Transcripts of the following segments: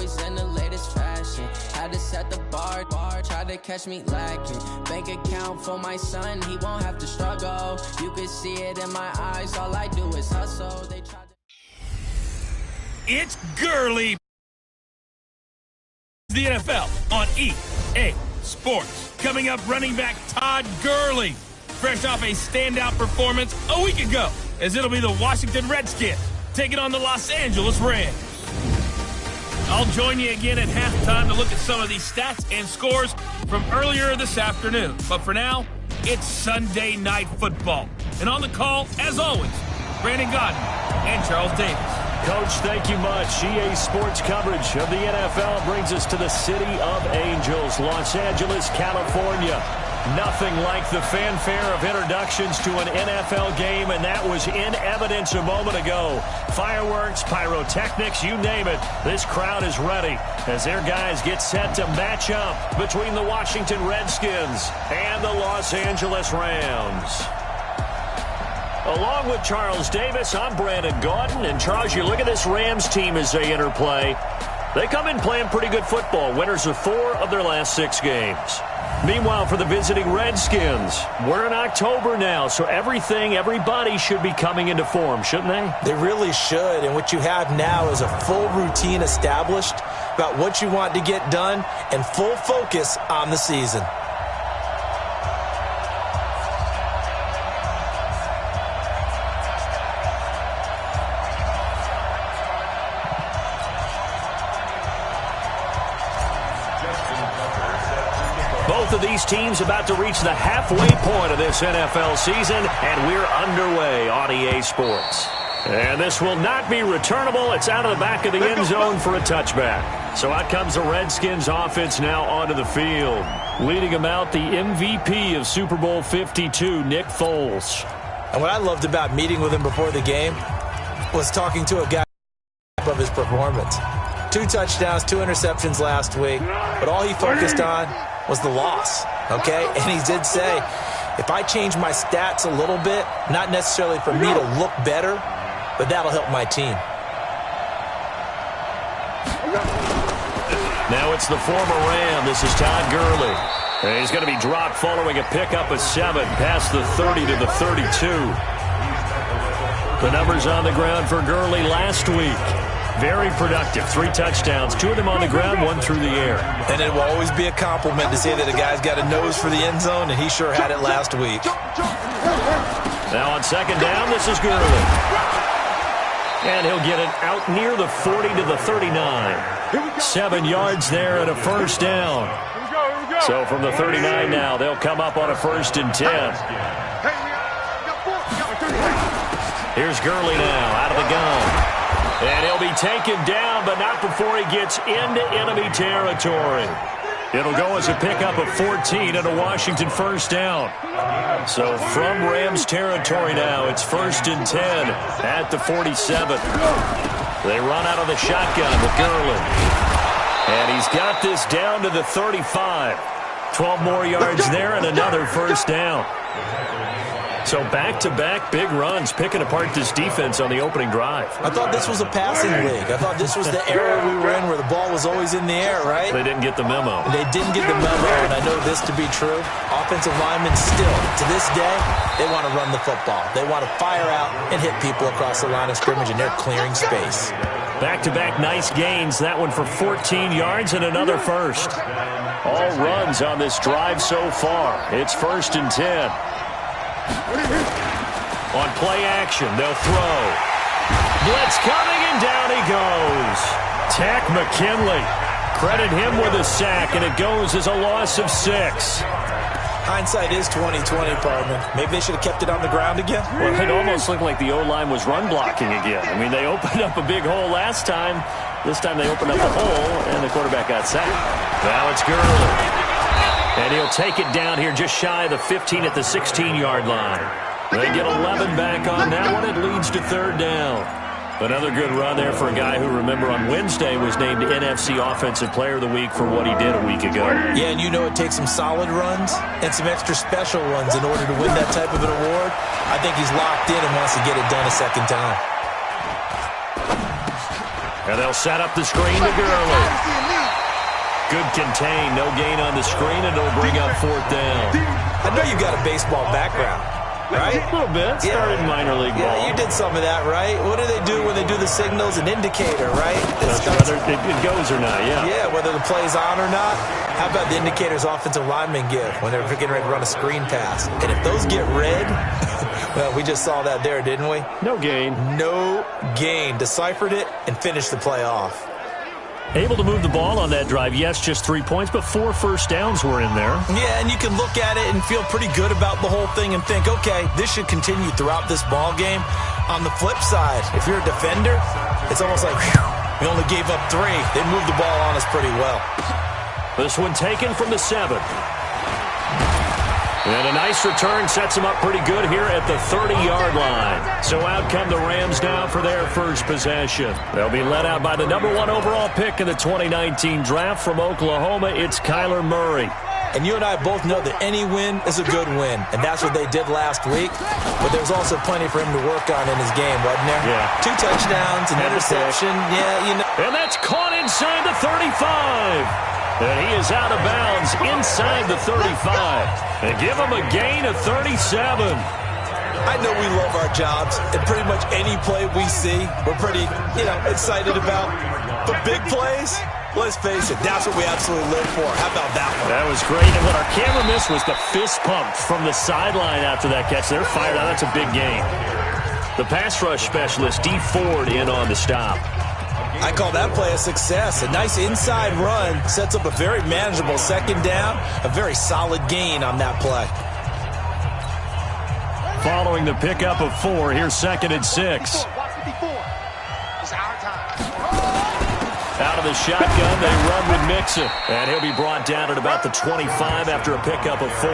always in the latest fashion. Had to set the bar, tried to catch me lacking. Bank account for my son, he won't have to struggle. You can see it in my eyes, all I do is hustle. They tried to... It's Gurley. The NFL on EA Sports. Coming up, running back Todd Gurley, fresh off a standout performance a week ago, as it'll be the Washington Redskins taking on the Los Angeles Rams. I'll join you again at halftime to look at some of these stats and scores from earlier this afternoon. But for now, it's Sunday Night Football. And on the call, as always, Brandon Godden and Charles Davis. Coach, thank you much. EA Sports coverage of the NFL brings us to the City of Angels, Los Angeles, California. Nothing like the fanfare of introductions to an NFL game, and that was in evidence a moment ago. Fireworks, pyrotechnics, you name it. This crowd is ready as their guys get set to match up between the Washington Redskins and the Los Angeles Rams. Along with Charles Davis, I'm Brandon Gaudin. And Charles, you look at this Rams team as they interplay. They come in playing pretty good football. Winners of 4 of their last 6 games. Meanwhile, for the visiting Redskins, we're in October now, so everybody should be coming into form, shouldn't they? They really should, and what you have now is a full routine established about what you want to get done and full focus on the season. Both of these teams about to reach the halfway point of this NFL season, and we're underway on EA Sports. And this will not be returnable. It's out of the back of the end zone for a touchback. So out comes the Redskins offense now onto the field. Leading them out, the MVP of Super Bowl 52, Nick Foles. And what I loved about meeting with him before the game was talking to a guy of his performance. 2 touchdowns, 2 interceptions last week, but all he focused on was the loss, okay? And he did say, if I change my stats a little bit, not necessarily for me to look better, but that'll help my team. Now it's the former Ram. This is Todd Gurley. And he's going to be dropped following a pickup of 7 past the 30 to the 32. The numbers on the ground for Gurley last week. Very productive. 3 touchdowns, 2 of them on the ground, 1 through the air. And it will always be a compliment to say that a guy's got a nose for the end zone, and he sure had it last week. Now on second down, this is Gurley. And he'll get it out near the 40 to the 39. 7 yards there and a first down. So from the 39 now, they'll come up on a 1st and 10. Here's Gurley now out of the gun. And he'll be taken down, but not before he gets into enemy territory. It'll go as a pickup of 14 and a Washington first down. So from Rams territory now, it's 1st and 10 at the 47. They run out of the shotgun with Gurley. And he's got this down to the 35. 12 more yards there and another first down. So back-to-back big runs, picking apart this defense on the opening drive. I thought this was a passing league. I thought this was the era we were in where the ball was always in the air, right? They didn't get the memo. They didn't get the memo, and I know this to be true. Offensive linemen still, to this day, they want to run the football. They want to fire out and hit people across the line of scrimmage, and they're clearing space. Back-to-back nice gains. That one for 14 yards and another first. All runs on this drive so far. It's 1st and 10. On play action, they'll throw. Blitz coming, and down he goes. Tack McKinley. Credit him with a sack, and it goes as a loss of 6. Hindsight is 20/20, partner. Maybe they should have kept it on the ground again. Well, it almost looked like the O-line was run blocking again. I mean, they opened up a big hole last time. This time they opened up a hole, and the quarterback got sacked. Now it's Gurley. And he'll take it down here just shy of the 15 at the 16-yard line. They get 11 back on that one. It leads to 3rd down. Another good run there for a guy who, remember, on Wednesday was named NFC Offensive Player of the Week for what he did a week ago. Yeah, and you know it takes some solid runs and some extra special ones in order to win that type of an award. I think he's locked in and wants to get it done a second time. And they'll set up the screen to Gurley. Good contain, no gain on the screen, and it'll bring up 4th down. I know you got a baseball background, right? A little bit. Started minor league ball. Yeah, you did some of that, right? What do they do when they do the signals? An indicator, right? Whether it goes or not, yeah. Yeah, whether the play's on or not. How about the indicators offensive linemen give when they're getting ready to run a screen pass? And if those get red, well, we just saw that there, didn't we? No gain. No gain. Deciphered it and finished the play off. Able to move the ball on that drive. Yes, just 3 points, but 4 first downs were in there. Yeah, and you can look at it and feel pretty good about the whole thing and think, okay, this should continue throughout this ball game. On the flip side, if you're a defender, it's almost like, whew, we only gave up 3. They moved the ball on us pretty well. This one taken from the 7. And a nice return sets them up pretty good here at the 30-yard line. So out come the Rams now for their first possession. They'll be led out by the number 1 overall pick in the 2019 draft from Oklahoma. It's Kyler Murray. And you and I both know that any win is a good win, and that's what they did last week. But there's also plenty for him to work on in his game, wasn't there? Yeah. 2 touchdowns, an interception. Yeah, you know. And that's caught inside the 35. And he is out of bounds inside the 35. And give him a gain of 37. I know we love our jobs, and pretty much any play we see, we're pretty, excited about. But big plays, let's face it, that's what we absolutely live for. How about that one? That was great. And what our camera missed was the fist pump from the sideline after that catch. They're fired out. That's a big gain. The pass rush specialist, D. Ford, in on the stop. I call that play a success. A nice inside run sets up a very manageable second down, a very solid gain on that play. Following the pickup of 4, here's 2nd and 6. Out of the shotgun, they run with Mixon. And he'll be brought down at about the 25 after a pickup of 4.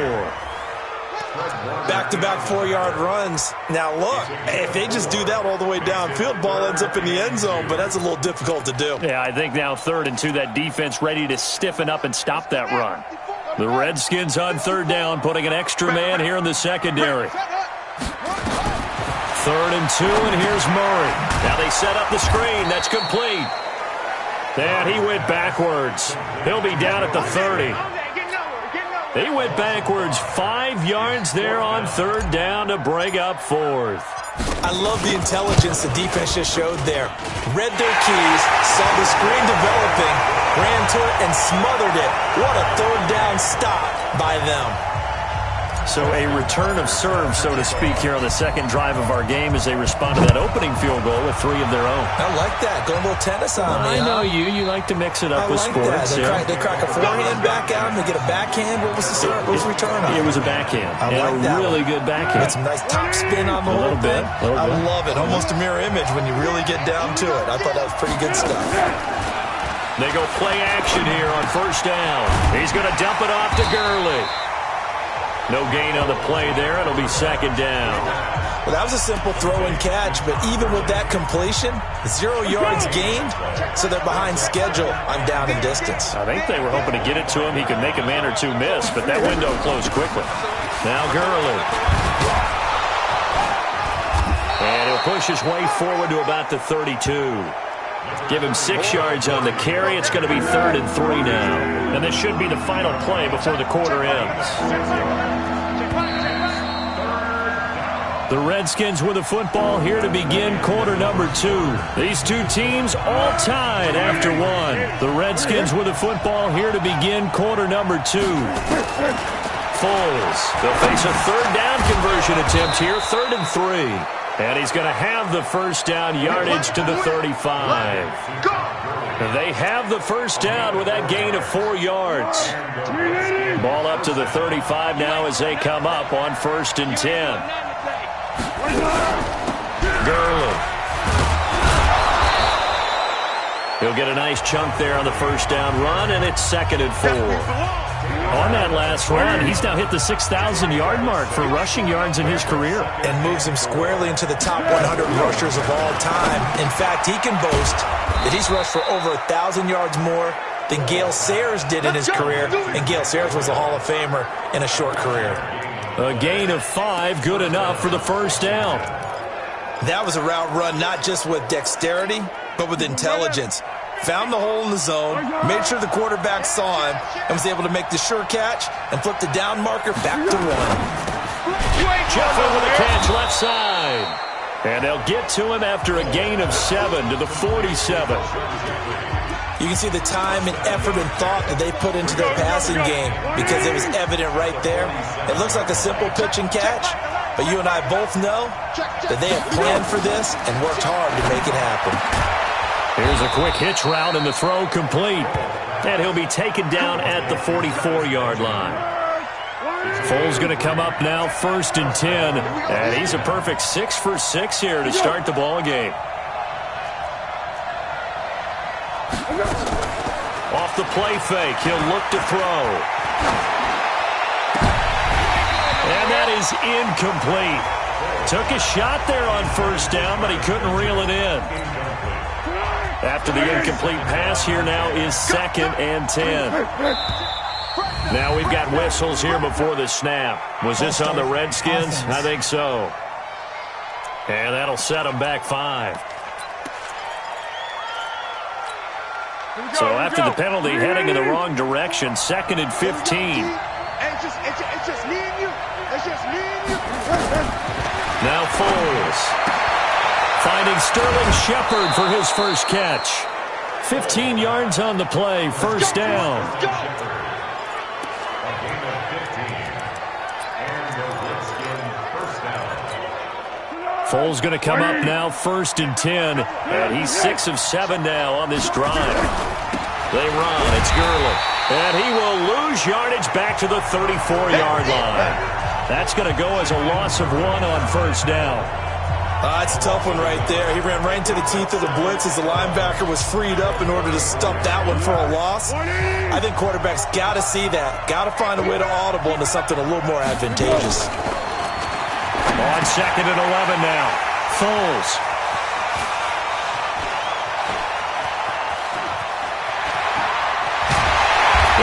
Back-to-back 4-yard runs. Now, look, if they just do that all the way downfield, ball ends up in the end zone, but that's a little difficult to do. Yeah, I think now 3rd and 2, that defense ready to stiffen up and stop that run. The Redskins on 3rd down, putting an extra man here in the secondary. 3rd and 2, and here's Murray. Now they set up the screen. That's complete. And he went backwards. He'll be down at the 30. He went backwards 5 yards there on 3rd down to bring up 4th. I love the intelligence the defense just showed there. Read their keys, saw the screen developing, ran to it, and smothered it. What a 3rd down stop by them. So a return of serve, so to speak, here on the 2nd drive of our game as they respond to that opening field goal with 3 of their own. I like that. Going a little tennis on me. I know you. You like to mix it up with sports. They crack a forehand back out and they get a backhand. What was the serve? What was the return on? It was a backhand. I like that. Really good backhand. Get some nice top spin on the whole thing. I love it. Almost a mirror image when you really get down to it. I thought that was pretty good stuff. They go play action here on 1st down. He's going to dump it off to Gurley. No gain on the play there. It'll be 2nd down. Well, that was a simple throw and catch, but even with that completion, 0 yards gained, so they're behind schedule. I'm down in distance. I think they were hoping to get it to him. He could make a man or 2 miss, but that window closed quickly. Now Gurley. And he'll push his way forward to about the 32. Give him 6 yards on the carry. It's going to be 3rd and 3 now. And this should be the final play before the quarter ends. The Redskins with the football here to begin quarter number 2. These 2 teams all tied after 1. The Redskins with the football here to begin quarter number 2. Foles. They'll face a 3rd down conversion attempt here, 3rd and 3. And he's going to have the 1st down, yardage to the 35. They have the 1st down with that gain of 4 yards. Ball up to the 35 now as they come up on 1st and 10. Gurley. He'll get a nice chunk there on the 1st down run, and it's 2nd and 4. On that last run, he's now hit the 6,000-yard mark for rushing yards in his career. And moves him squarely into the top 100 rushers of all time. In fact, he can boast that he's rushed for over 1,000 yards more than Gale Sayers did in his career. And Gale Sayers was a Hall of Famer in a short career. A gain of 5, good enough for the 1st down. That was a route run not just with dexterity, but with intelligence. Found the hole in the zone, made sure the quarterback saw him, and was able to make the sure catch and flip the down marker back to 1. Jeffrey with a catch left side. And they'll get to him after a gain of 7 to the 47. You can see the time and effort and thought that they put into their passing game because it was evident right there. It looks like a simple pitch and catch, but you and I both know that they have planned for this and worked hard to make it happen. Here's a quick hitch route and the throw complete. And he'll be taken down at the 44-yard line. Foles going to come up now, 1st and 10. And he's a perfect 6 for 6 here to start the ball game. Off the play fake, he'll look to throw. And that is incomplete. Took a shot there on 1st down, but he couldn't reel it in. After the incomplete pass, here now is 2nd and 10. Now we've got whistles here before the snap. Was this on the Redskins? I think so. And that'll set them back 5. So after the penalty, heading in the wrong direction, 2nd and 15. It's just me and you. It's just me and you. Now Foles. Finding Sterling Shepard for his first catch. 15 yards on the play, 1st down. Foles going to come up now, 1st and 10. And he's 6 of 7 now on this drive. They run. It's Gurley. And he will lose yardage back to the 34-yard line. That's going to go as a loss of 1 on 1st down. It's a tough one right there. He ran right into the teeth of the blitz as the linebacker was freed up in order to stop that one for a loss. I think quarterbacks got to see that. Got to find a way to audible into something a little more advantageous. On 2nd and 11 now. Foles.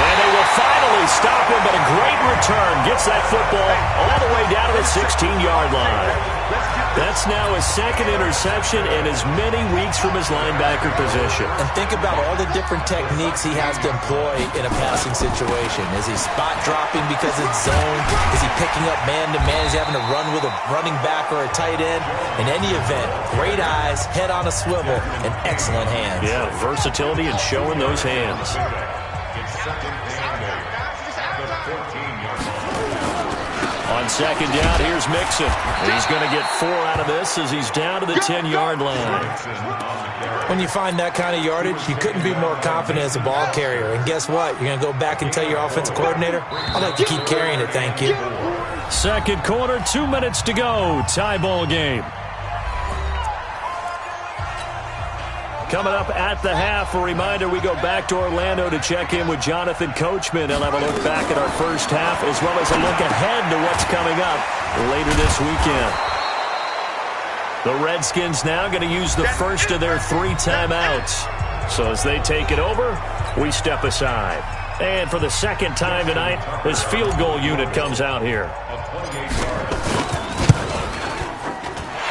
And they will finally stop him, but a great return. Gets that football all the way down to the 16-yard line. That's now his 2nd interception and as many weeks from his linebacker position. And think about all the different techniques he has to employ in a passing situation. Is he spot dropping because it's zone? Is he picking up man-to-man? Is he having to run with a running back or a tight end? In any event, great eyes, head on a swivel, and excellent hands. Yeah, versatility and showing those hands. On 2nd down, here's Mixon. He's going to get 4 out of this as he's down to the 10-yard line. When you find that kind of yardage, you couldn't be more confident as a ball carrier. And guess what? You're going to go back and tell your offensive coordinator, I'd like to keep carrying it, thank you. 2nd quarter, 2 minutes to go. Tie ball game. Coming up at the half, a reminder, we go back to Orlando to check in with Jonathan Coachman. He'll have a look back at our first half as well as a look ahead to what's coming up later this weekend. The Redskins now going to use the first of their 3 timeouts. So as they take it over, we step aside. And for the 2nd time tonight, this field goal unit comes out here.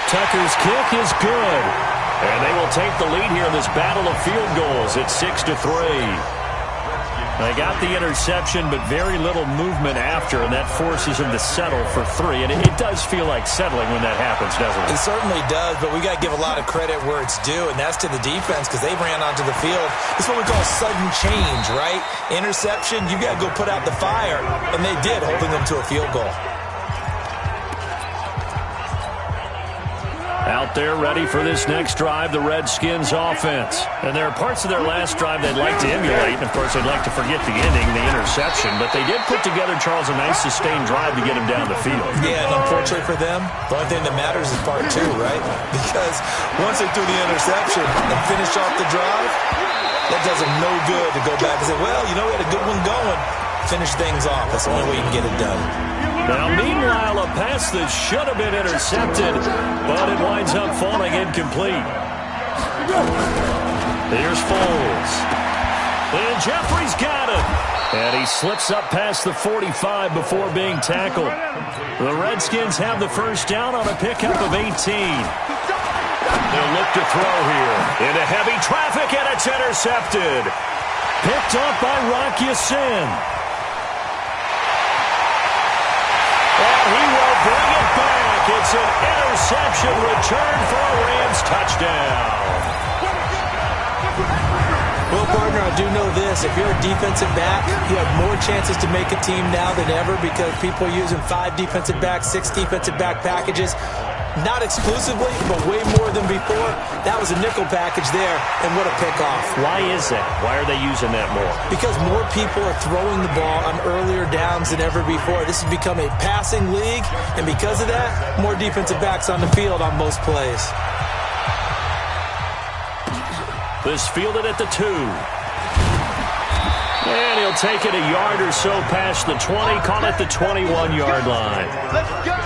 Tucker's kick is good. And they will take the lead here in this battle of field goals. It's 6-3. They got the interception, but very little movement after, and that forces them to settle for 3. And it does feel like settling when that happens, doesn't it? It certainly does, but we got to give a lot of credit where it's due, and that's to the defense because they ran onto the field. It's what we call sudden change, right? Interception, you got to go put out the fire, and they did, holding them to a field goal. Out there ready for this next drive, the Redskins offense. And there are parts of their last drive they'd like to emulate. And, of course, they'd like to forget the ending, the interception. But they did put together, Charles, a nice sustained drive to get him down the field. Yeah, and unfortunately for them, the only thing that matters is part 2, right? Because once they threw the interception and finished off the drive, that does them no good to go back and say, well, you know, we had a good one going. Finish things off. That's the only way you can get it done. Now, meanwhile, a pass that should have been intercepted, but it winds up falling incomplete. Here's Foles. And Jeffrey's got it. And he slips up past the 45 before being tackled. The Redskins have the first down on a pickup of 18. They'll look to throw here. Into heavy traffic, and it's intercepted. Picked up by Rock Ya-Sin. And he will bring it back. It's an interception return for a Rams touchdown. Well, partner, I do know this. If you're a defensive back, you have more chances to make a team now than ever because people are using 5 defensive backs, 6 defensive back packages. Not exclusively, but way more than before. That was a nickel package there, and what a pickoff. Why is that? Why are they using that more? Because more people are throwing the ball on earlier downs than ever before. This has become a passing league, and because of that, more defensive backs on the field on most plays. This fielded at the 2. And he'll take it a yard or so past the 20, call it the 21-yard line. Let's go.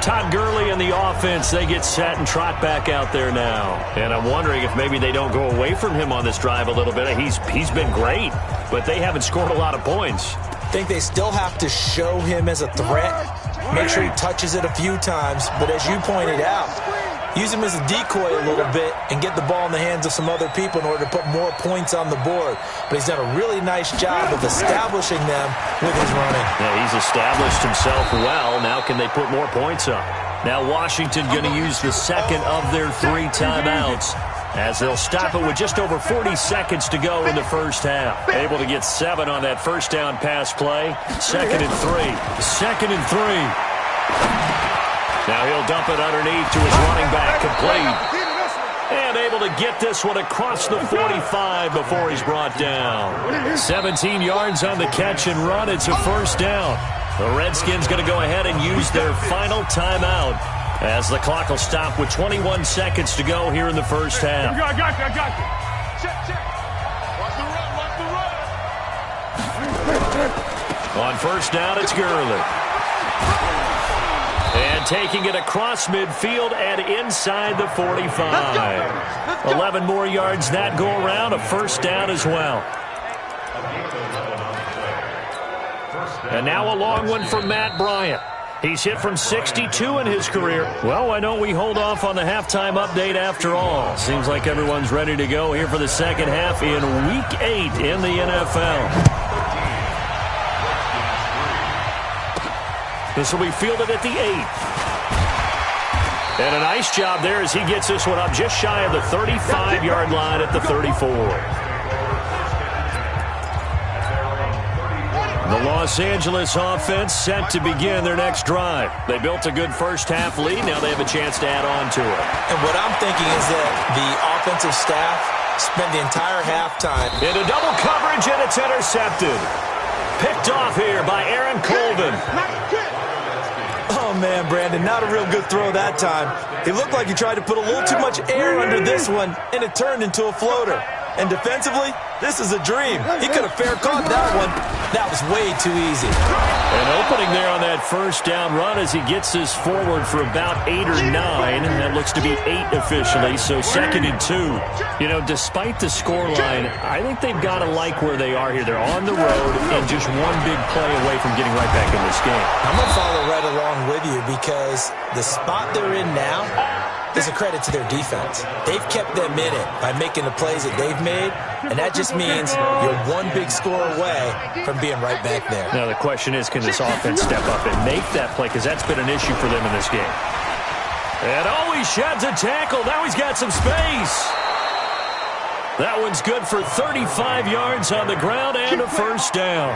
Todd Gurley and the offense, they get set and trot back out there now. And I'm wondering if maybe they don't go away from him on this drive a little bit. He's been great, but they haven't scored a lot of points. I think they still have to show him as a threat. Make sure he touches it a few times. But as you pointed out, use him as a decoy a little bit and get the ball in the hands of some other people in order to put more points on the board. But he's done a really nice job of establishing them with his running. Yeah, he's established himself well. Now can they put more points up? Now Washington going to use the second of their 3 timeouts as they'll stop it with just over 40 seconds to go in the first half. Able to get 7 on that first down pass play. 2nd and 3. 2nd and 3. Now he'll dump it underneath to his running back, complete. And able to get this one across the 45 before he's brought down. 17 yards on the catch and run. It's a first down. The Redskins going to go ahead and use their final timeout as the clock will stop with 21 seconds to go here in the first half. I got you. Check. Watch the run. On first down, it's Gurley. And taking it across midfield and inside the 45. 11 more yards that go around, a first down as well. And now a long one from Matt Bryant. He's hit from 62 in his career. Well, why don't we hold off on the halftime update after all? Seems like everyone's ready to go here for the second half in Week 8 in the NFL. This will be fielded at the 8. And a nice job there as he gets this one up just shy of the 35-yard line at the 34. The Los Angeles offense set to begin their next drive. They built a good first-half lead. Now they have a chance to add on to it. And what I'm thinking is that the offensive staff spent the entire halftime Into double coverage, and it's intercepted. Picked off here by Aaron Colvin. Oh, man, Brandon, not a real good throw that time. It looked like he tried to put a little too much air under this one, and it turned into a floater. And defensively, this is a dream. He could have fair caught that one. That was way too easy. An opening there on that first down run as he gets this forward for about 8 or 9. That looks to be 8 officially, so 2nd and 2. You know, despite the scoreline, I think they've got to like where they are here. They're on the road and just one big play away from getting right back in this game. I'm going to follow right along with you because the spot they're in now is a credit to their defense. They've kept them in it by making the plays that they've made, and that just means you're one big score away from being right back there. Now the question is, can this offense step up and make that play? Because that's been an issue for them in this game. And he sheds a tackle. Now he's got some space. That one's good for 35 yards on the ground and a first down.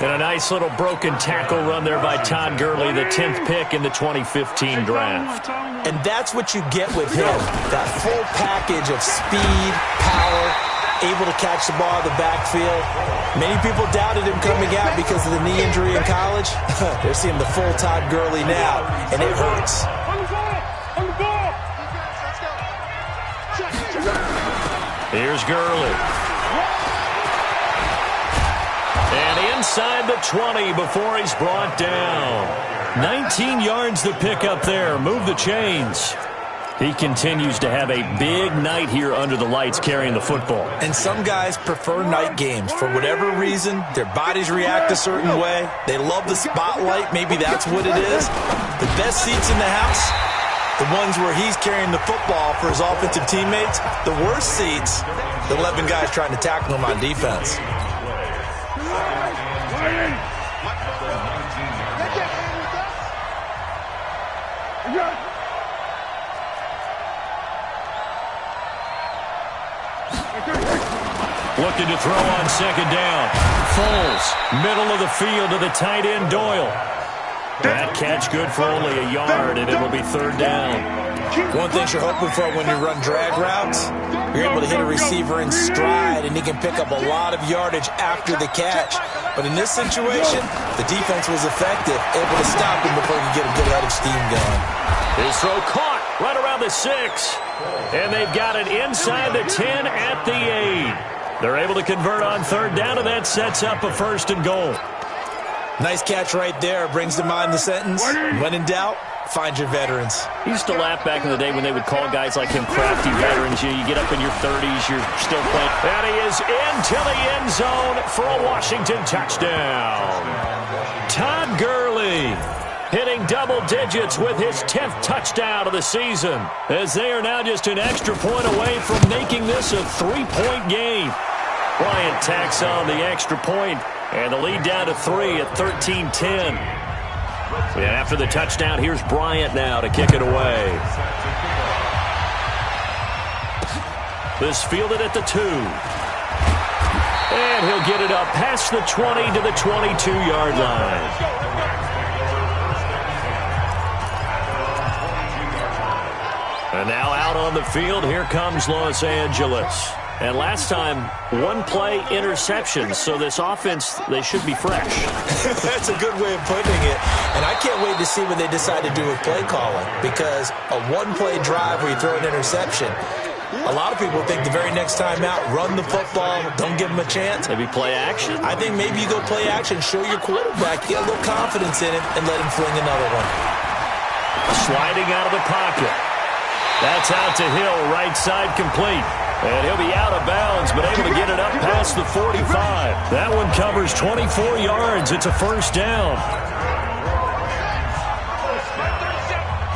And a nice little broken tackle run there by Todd Gurley, the 10th pick in the 2015 draft. And that's what you get with him, that full package of speed, power, able to catch the ball in the backfield. Many people doubted him coming out because of the knee injury in college. They're seeing the full Todd Gurley now, and it hurts. Here's Gurley. And inside the 20 before he's brought down. 19 yards to pick up there. Move the chains. He continues to have a big night here under the lights carrying the football. And some guys prefer night games. For whatever reason, their bodies react a certain way. They love the spotlight. Maybe that's what it is. The best seats in the house, the ones where he's carrying the football for his offensive teammates. The worst seats, the 11 guys trying to tackle him on defense. Looking to throw on second down. Foles, middle of the field to the tight end, Doyle. That catch good for only a yard, and it will be third down. One thing you're hoping for when you run drag routes, you're able to hit a receiver in stride, and he can pick up a lot of yardage after the catch. But in this situation, the defense was effective, able to stop him before he could get a good head of steam going. His throw caught right around the 6. And they've got it inside the 10 at the 8. They're able to convert on third down, and that sets up a first and goal. Nice catch right there. Brings to mind the sentence, when in doubt, find your veterans. He used to laugh back in the day when they would call guys like him crafty veterans. You get up in your 30s, you're still playing. And he is into the end zone for a Washington touchdown. Todd Gurley hitting double digits with his 10th touchdown of the season, as they are now just an extra point away from making this a 3-point game. Bryant tacks on the extra point, and the lead down to 3 at 13-10. And after the touchdown, here's Bryant now to kick it away. This fielded at the 2. And he'll get it up past the 20 to the 22-yard line. And now out on the field, here comes Los Angeles. And last time, one-play interceptions, so this offense, they should be fresh. That's a good way of putting it. And I can't wait to see what they decide to do with play calling, because a one-play drive where you throw an interception, a lot of people think the very next time out, run the football, don't give them a chance. Maybe play action? I think maybe you go play action, show your quarterback, get a little confidence in him, and let him fling another one. Sliding out of the pocket. That's out to Hill, right side complete. And he'll be out of bounds, but able to get it up past the 45. That one covers 24 yards. It's a first down.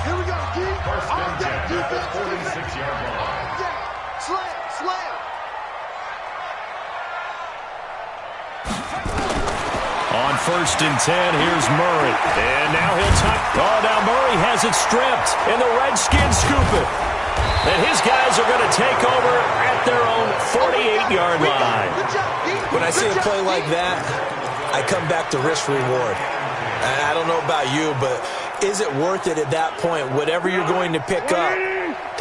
Here we go, D. All that defense. 46-yard line. Slam. On first and 10, here's Murray. And now he'll tuck. Oh, now Murray has it stripped, and the Redskins scoop it. And his guys are going to take over at their own 48-yard line. When I see a play like that, I come back to risk-reward. I don't know about you, but is it worth it at that point, whatever you're going to pick up,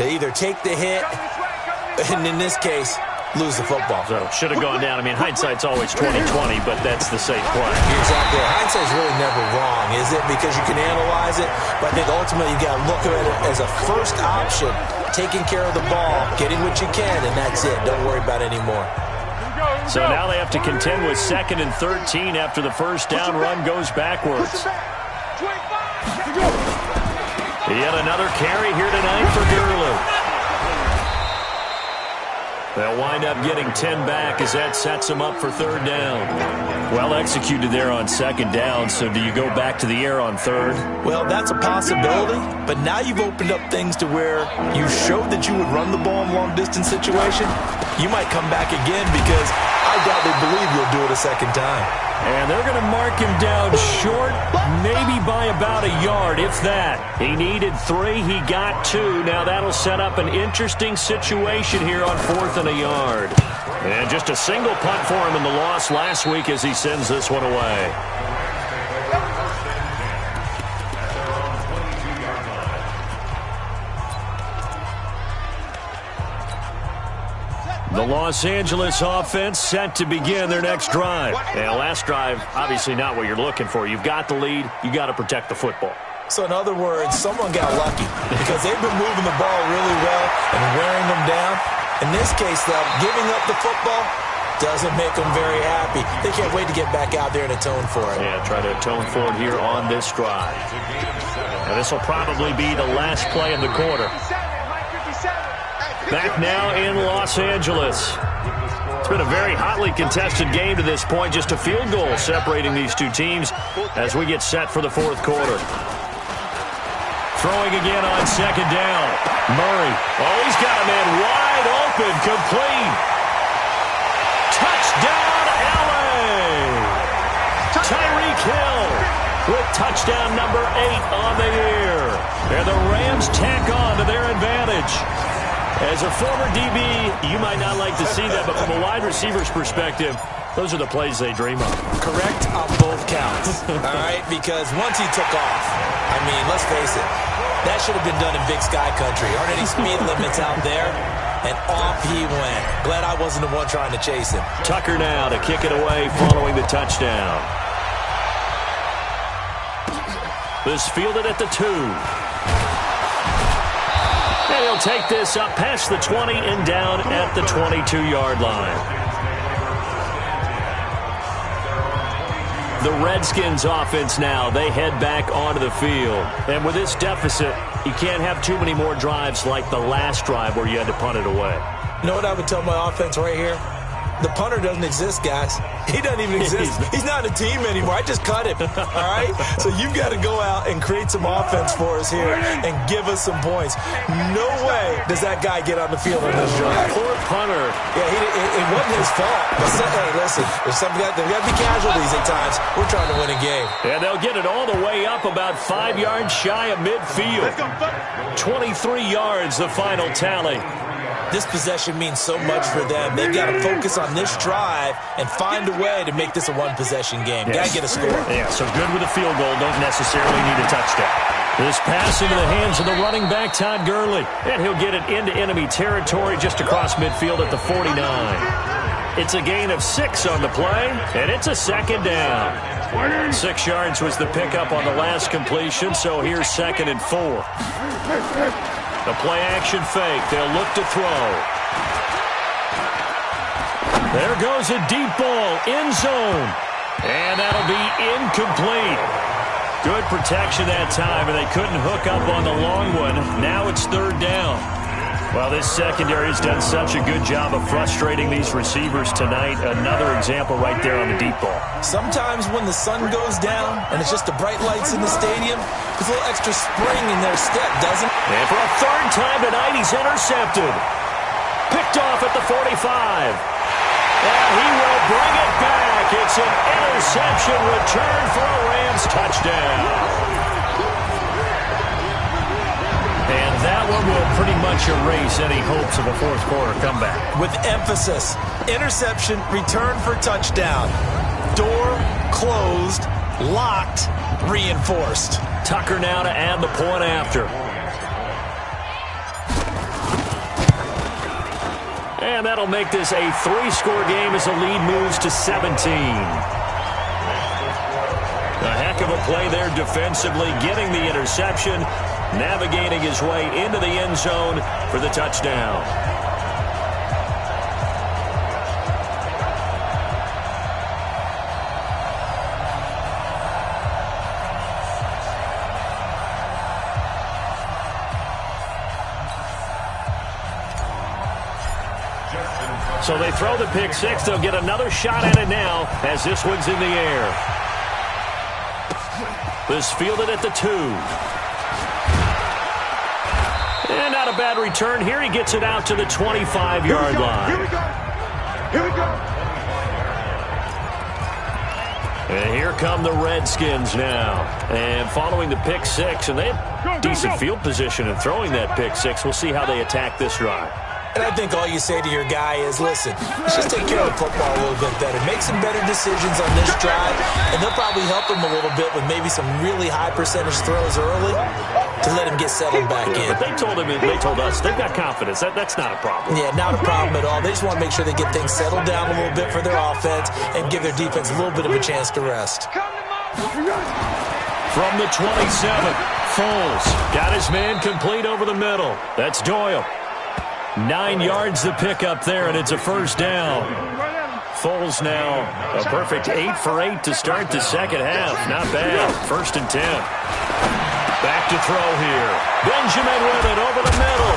to either take the hit, and in this case, lose the football? So should have gone down. I mean, hindsight's always 20/20, but that's the safe play. Exactly. Hindsight's really never wrong, is it? Because you can analyze it, but I think ultimately you got to look at it as a first option, taking care of the ball, getting what you can, and that's it. Don't worry about it anymore. So now they have to contend with 2nd and 13 after the first down run goes backwards. Yet another carry here tonight for Gurley. They'll wind up getting 10 back as that sets them up for third down. Well executed there on second down, so do you go back to the air on third? Well, that's a possibility, but now you've opened up things to where you showed that you would run the ball in long-distance situation. You might come back again because I doubt they believe you'll do it a second time. And they're going to mark him down short, maybe by about a yard, if that. He needed 3, he got 2. Now that'll set up an interesting situation here on 4th and a yard. And just a single punt for him in the loss last week as he sends this one away. The Los Angeles offense set to begin their next drive. And last drive, obviously not what you're looking for. You've got the lead. You got to protect the football. So in other words, someone got lucky because they've been moving the ball really well and wearing them down. In this case, though, giving up the football doesn't make them very happy. They can't wait to get back out there and atone for it. Yeah, try to atone for it here on this drive. And this will probably be the last play of the quarter. Back now in Los Angeles. It's been a very hotly contested game to this point. Just a field goal separating these two teams as we get set for the fourth quarter. Throwing again on second down. Murray. Oh, he's got a man wide open. Complete. Touchdown, L.A. Tyreek Hill with touchdown number 8 on the year. And the Rams tack on to their advantage. As a former DB, you might not like to see that, but from a wide receiver's perspective, those are the plays they dream of. Correct on both counts, all right? Because once he took off, I mean, let's face it, that should have been done in Big Sky Country. Aren't any speed limits out there? And off he went. Glad I wasn't the one trying to chase him. Tucker now to kick it away following the touchdown. This fielded at the 2. And he'll take this up past the 20 and down at the 22-yard line. The Redskins offense now, they head back onto the field. And with this deficit, you can't have too many more drives like the last drive where you had to punt it away. You know what I would tell my offense right here? The punter doesn't exist, guys. He doesn't even exist. He's not a team anymore. I just cut him, all right? So you've got to go out and create some offense for us here and give us some points. No way does that guy get on the field on this drive. Poor punter. Yeah, it wasn't his fault. But hey, listen, there's got to be casualties at times. We're trying to win a game. And they'll get it all the way up about 5 yards shy of midfield. 23 yards, the final tally. This possession means so much for them. They've got to focus on this drive and find a way to make this a one-possession game. Yes. Got to get a score. Yeah, so good with a field goal. Don't necessarily need a touchdown. This pass into the hands of the running back, Todd Gurley. And he'll get it into enemy territory just across midfield at the 49. It's a gain of 6 on the play, and it's a second down. 6 yards was the pickup on the last completion, so here's 2nd and 4. The play-action fake. They'll look to throw. There goes a deep ball. End zone. And that'll be incomplete. Good protection that time, and they couldn't hook up on the long one. Now it's 3rd down. Well, this secondary has done such a good job of frustrating these receivers tonight. Another example right there on the deep ball. Sometimes when the sun goes down and it's just the bright lights in the stadium, there's a little extra spring in their step, doesn't it? And for a 3rd time tonight, he's intercepted. Picked off at the 45. And he will bring it back. It's an interception return for a Rams touchdown. And that one will pretty much erase any hopes of a fourth quarter comeback. With emphasis, interception, return for touchdown. Door closed, locked, reinforced. Tucker now to add the point after. And that'll make this a 3-score game as the lead moves to 17. A heck of a play there defensively, getting the interception, navigating his way into the end zone for the touchdown. So they throw the pick 6. They'll get another shot at it now as this one's in the air. This fielded at the 2. And not a bad return here. He gets it out to the 25-yard line. Here we go. Here we go. And here come the Redskins now. And following the pick 6, and they have decent field position in throwing that pick 6. We'll see how they attack this drive. And I think all you say to your guy is, listen, let's just take care of the football a little bit better. Make some better decisions on this drive, and they'll probably help him a little bit with maybe some really high percentage throws early to let him get settled back in. But they told us, they've got confidence. That's not a problem. Yeah, not a problem at all. They just want to make sure they get things settled down a little bit for their offense and give their defense a little bit of a chance to rest. From the 27, Foles got his man complete over the middle. That's Doyle. 9 yards the pickup there, and it's a 1st down. Foles now a perfect 8 for 8 to start the second half. Not bad. 1st and 10. Back to throw here. Benjamin with it over the middle.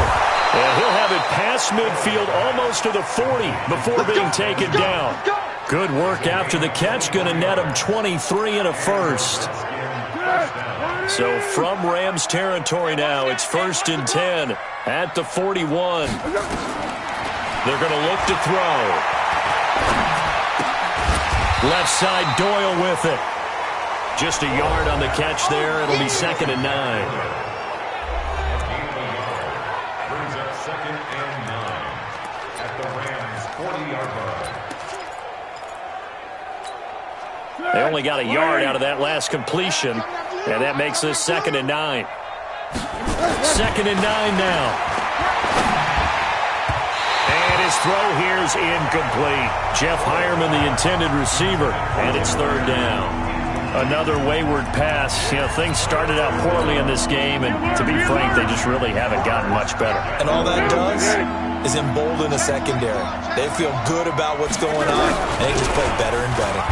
And he'll have it past midfield almost to the 40 before being taken down. Good work after the catch. Going to net him 23 and a first. So from Rams territory now, it's 1st and 10 at the 41. They're going to look to throw. Left side, Doyle with it. Just a yard on the catch there. It'll be 2nd and 9. They only got a yard out of that last completion, and that makes this 2nd and 9. 2nd and 9 now. And his throw here is incomplete. Jeff Hireman, the intended receiver, and it's 3rd down. Another wayward pass. You know, things started out poorly in this game, and to be frank, they just really haven't gotten much better. And all that does is embolden the secondary. They feel good about what's going on, and they just play better and better.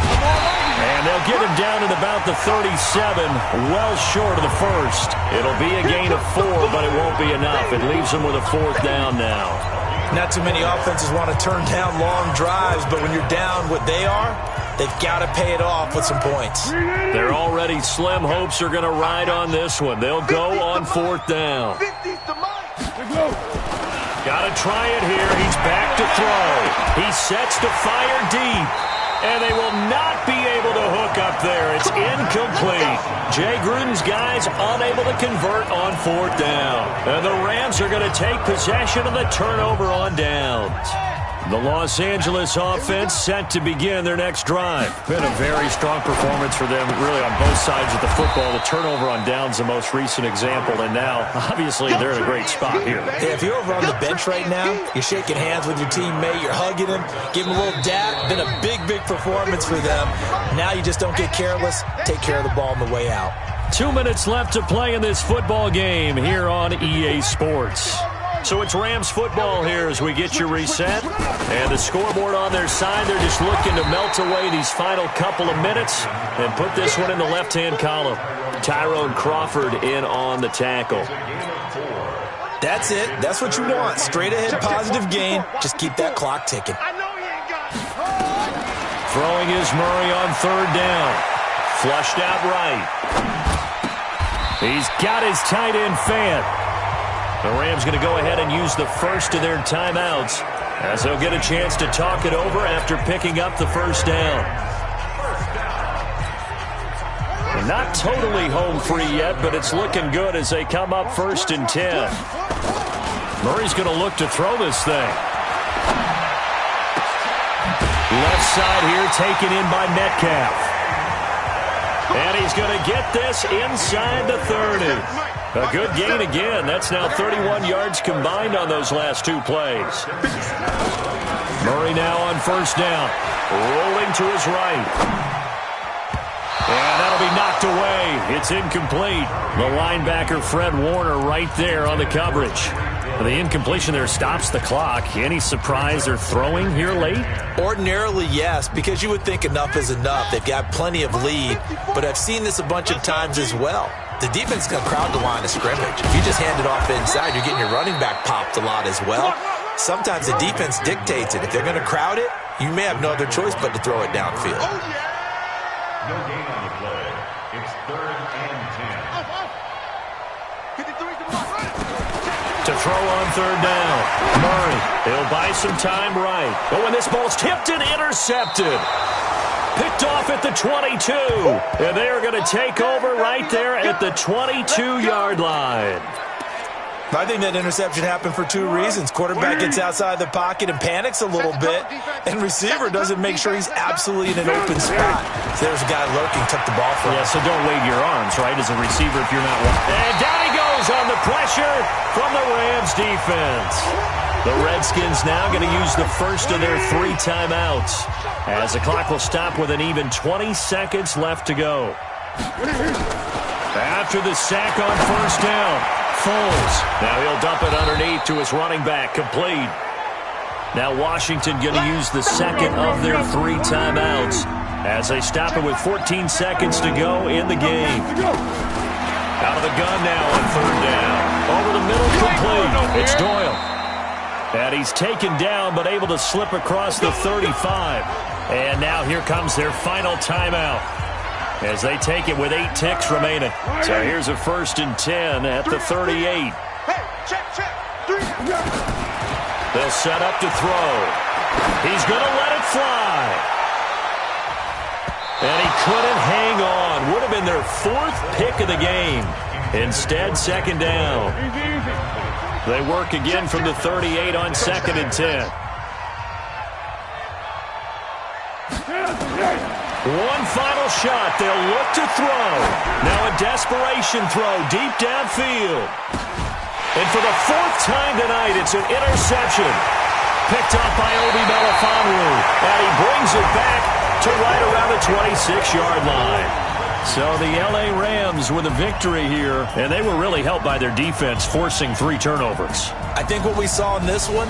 And they'll get him down at about the 37, well short of the first. It'll be a gain of 4, but it won't be enough. It leaves them with a 4th down now. Not too many offenses want to turn down long drives, but when you're down what they are, they've got to pay it off with some points. Their already slim hopes are going to ride on this one. They'll go on 4th down. Got to try it here. He's back to throw. He sets to fire deep. And they will not be able to hook up there. It's incomplete. Jay Gruden's guys unable to convert on 4th down. And the Rams are going to take possession of the turnover on downs. The Los Angeles offense set to begin their next drive. Been a very strong performance for them, really, on both sides of the football. The turnover on downs, the most recent example, and now, obviously, they're in a great spot here. Hey, if you're over on the bench right now, you're shaking hands with your teammate, you're hugging him, give him a little dap. Been a big, big performance for them. Now you just don't get careless. Take care of the ball on the way out. 2 minutes left to play in this football game here on EA Sports. So it's Rams football here as we get you reset. And the scoreboard on their side, they're just looking to melt away these final couple of minutes and put this one in the left-hand column. Tyrone Crawford in on the tackle. That's it. That's what you want. Straight ahead positive gain. Just keep that clock ticking. Throwing is Murray on 3rd down. Flushed out right. He's got his tight end fan. The Rams going to go ahead and use the first of their timeouts as they'll get a chance to talk it over after picking up the 1st down. And not totally home free yet, but it's looking good as they come up 1st and 10. Murray's going to look to throw this thing. Left side here taken in by Metcalf. And he's going to get this inside the 30. A good gain again. That's now 31 yards combined on those last 2 plays. Murray now on 1st down. Rolling to his right. And that'll be knocked away. It's incomplete. The linebacker, Fred Warner, right there on the coverage. The incompletion there stops the clock. Any surprise they're throwing here late? Ordinarily, yes, because you would think enough is enough. They've got plenty of lead, but I've seen this a bunch of times as well. The defense is going to crowd the line of scrimmage. If you just hand it off inside, you're getting your running back popped a lot as well. Sometimes the defense dictates it. If they're going to crowd it, you may have no other choice but to throw it downfield. No gain on the play. It's 3rd and 10. To throw on 3rd down. Murray, he'll buy some time right. Oh, and this ball's tipped and intercepted. Picked off at the 22. And they are going to take over right there at the 22-yard line. I think that interception happened for 2 reasons. Quarterback gets outside the pocket and panics a little bit, and receiver doesn't make sure he's absolutely in an open spot. So there's a guy lurking, took the ball from him. Yeah, so don't wave your arms, right, as a receiver if you're not one. And down he goes on the pressure from the Rams defense. The Redskins now going to use the first of their 3 timeouts, as the clock will stop with an even 20 seconds left to go. After the sack on 1st down, Foles. Now he'll dump it underneath to his running back, complete. Now Washington going to use the second of their 3 timeouts as they stop it with 14 seconds to go in the game. Out of the gun now on 3rd down. Over the middle, complete. It's Doyle. And he's taken down, but able to slip across the 35. And now here comes their final timeout as they take it with 8 ticks remaining. So here's a 1st and 10 at the 38. Hey, check. 3. They'll set up to throw. He's going to let it fly. And he couldn't hang on. Would have been their 4th pick of the game. Instead, 2nd down. They work again from the 38 on 2nd and 10. One final shot. They'll look to throw. Now a desperation throw deep downfield. And for the 4th time tonight, it's an interception. Picked up by Obi Melifonwu. And he brings it back to right around the 26-yard line. So the L.A. Rams with a victory here, and they were really helped by their defense, forcing 3 turnovers. I think what we saw in this one,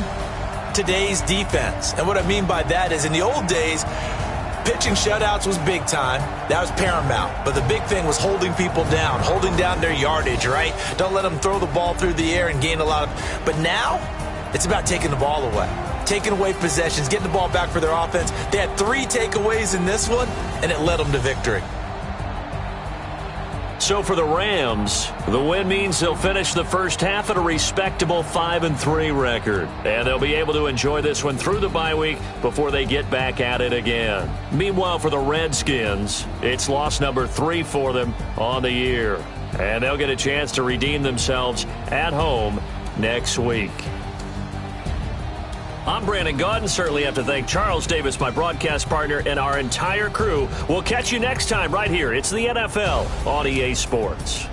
today's defense. And what I mean by that is in the old days, pitching shutouts was big time. That was paramount. But the big thing was holding people down, holding down their yardage, right? Don't let them throw the ball through the air and gain a lot of... But now, it's about taking the ball away. Taking away possessions, getting the ball back for their offense. They had 3 takeaways in this one, and it led them to victory. So for the Rams, the win means they'll finish the first half at a respectable 5-3 record. And they'll be able to enjoy this one through the bye week before they get back at it again. Meanwhile, for the Redskins, it's loss number 3 for them on the year. And they'll get a chance to redeem themselves at home next week. I'm Brandon Gaudin. Certainly have to thank Charles Davis, my broadcast partner, and our entire crew. We'll catch you next time right here. It's the NFL on EA Sports.